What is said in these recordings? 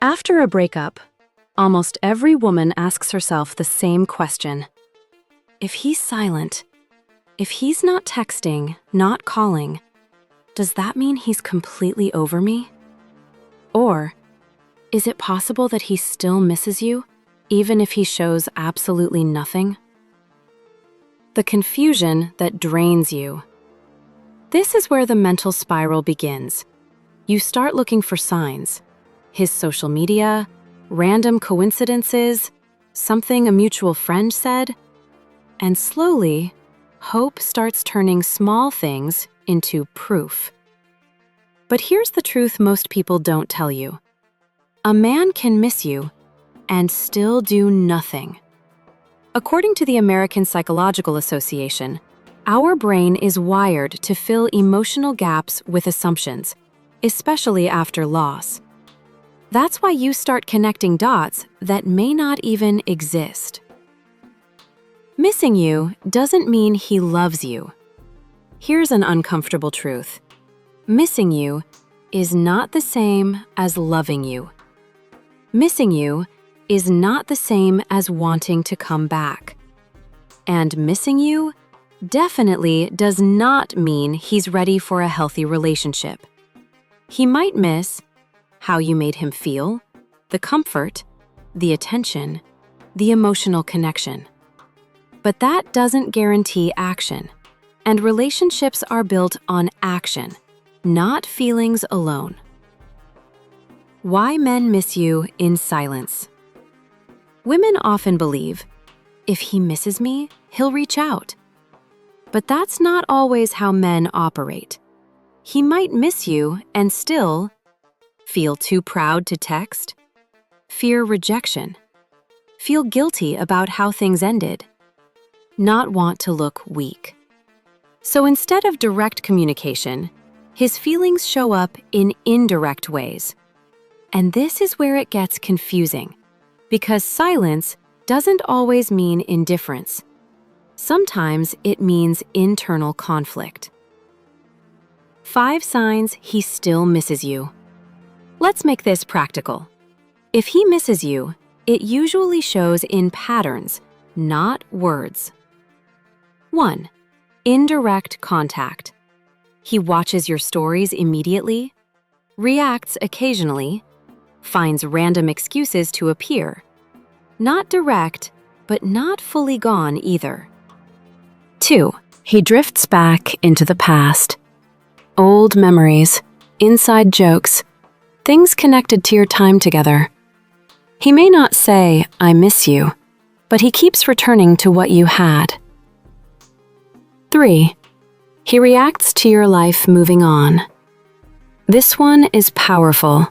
After a breakup, almost every woman asks herself the same question. If he's silent, if he's not texting, not calling, does that mean he's completely over me? Or is it possible that he still misses you, even if he shows absolutely nothing? The confusion that drains you. This is where the mental spiral begins. You start looking for signs. His social media, random coincidences, something a mutual friend said, and slowly, hope starts turning small things into proof. But here's the truth most people don't tell you. A man can miss you and still do nothing. According to the American Psychological Association, our brain is wired to fill emotional gaps with assumptions, especially after loss. That's why you start connecting dots that may not even exist. Missing you doesn't mean he loves you. Here's an uncomfortable truth. Missing you is not the same as loving you. Missing you is not the same as wanting to come back. And missing you definitely does not mean he's ready for a healthy relationship. He might miss how you made him feel, the comfort, the attention, the emotional connection. But that doesn't guarantee action, and relationships are built on action, not feelings alone. Why men miss you in silence. Women often believe, if he misses me, he'll reach out. But that's not always how men operate. He might miss you and still feel too proud to text, fear rejection, feel guilty about how things ended, not want to look weak. So instead of direct communication, his feelings show up in indirect ways. And this is where it gets confusing, because silence doesn't always mean indifference. Sometimes it means internal conflict. 5 signs he still misses you. Let's make this practical. If he misses you, it usually shows in patterns, not words. 1. Indirect contact. He watches your stories immediately, reacts occasionally, finds random excuses to appear. Not direct, but not fully gone either. 2. He drifts back into the past. Old memories, inside jokes, things connected to your time together. He may not say, "I miss you," but he keeps returning to what you had. 3. He reacts to your life moving on. This one is powerful.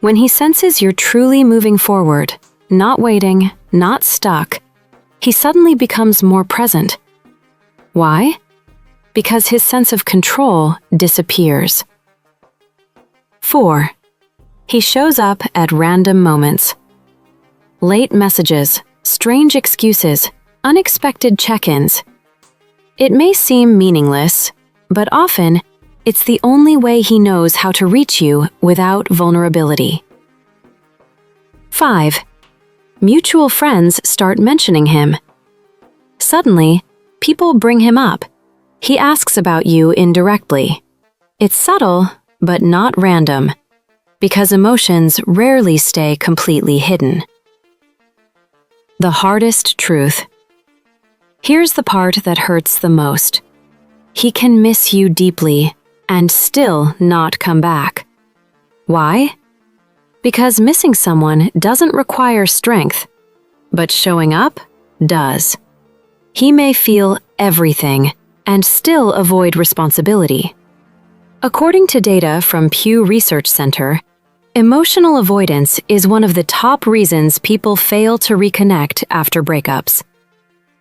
When he senses you're truly moving forward, not waiting, not stuck, he suddenly becomes more present. Why? Because his sense of control disappears. 4. He shows up at random moments. Late messages, strange excuses, unexpected check-ins. It may seem meaningless, but often it's the only way he knows how to reach you without vulnerability. 5. Mutual friends start mentioning him. Suddenly, people bring him up. He asks about you indirectly. It's subtle, but not random, because emotions rarely stay completely hidden. The hardest truth. Here's the part that hurts the most. He can miss you deeply and still not come back. Why? Because missing someone doesn't require strength, but showing up does. He may feel everything and still avoid responsibility. According to data from Pew Research Center, emotional avoidance is one of the top reasons people fail to reconnect after breakups.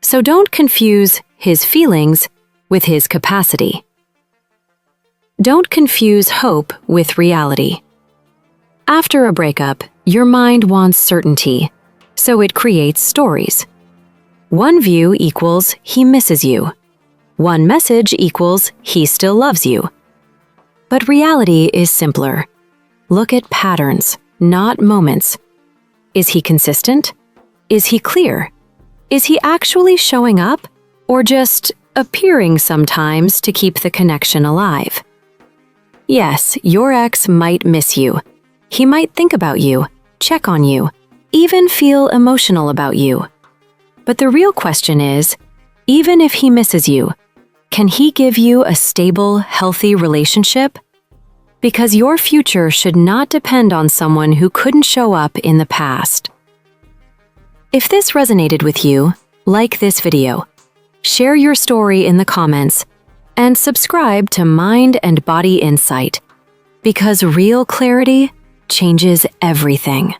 So don't confuse his feelings with his capacity. Don't confuse hope with reality. After a breakup, your mind wants certainty, so it creates stories. One view equals he misses you. One message equals he still loves you. But reality is simpler. Look at patterns. not moments. Is he consistent? Is he clear? Is he actually showing up, or just appearing sometimes to keep the connection alive? Yes, your ex might miss you. He might think about you, check on you, even feel emotional about you. But the real question is, even if he misses you, can he give you a stable, healthy relationship? Because your future should not depend on someone who couldn't show up in the past. If this resonated with you, like this video, share your story in the comments, and subscribe to Mind and Body Insight, because real clarity changes everything.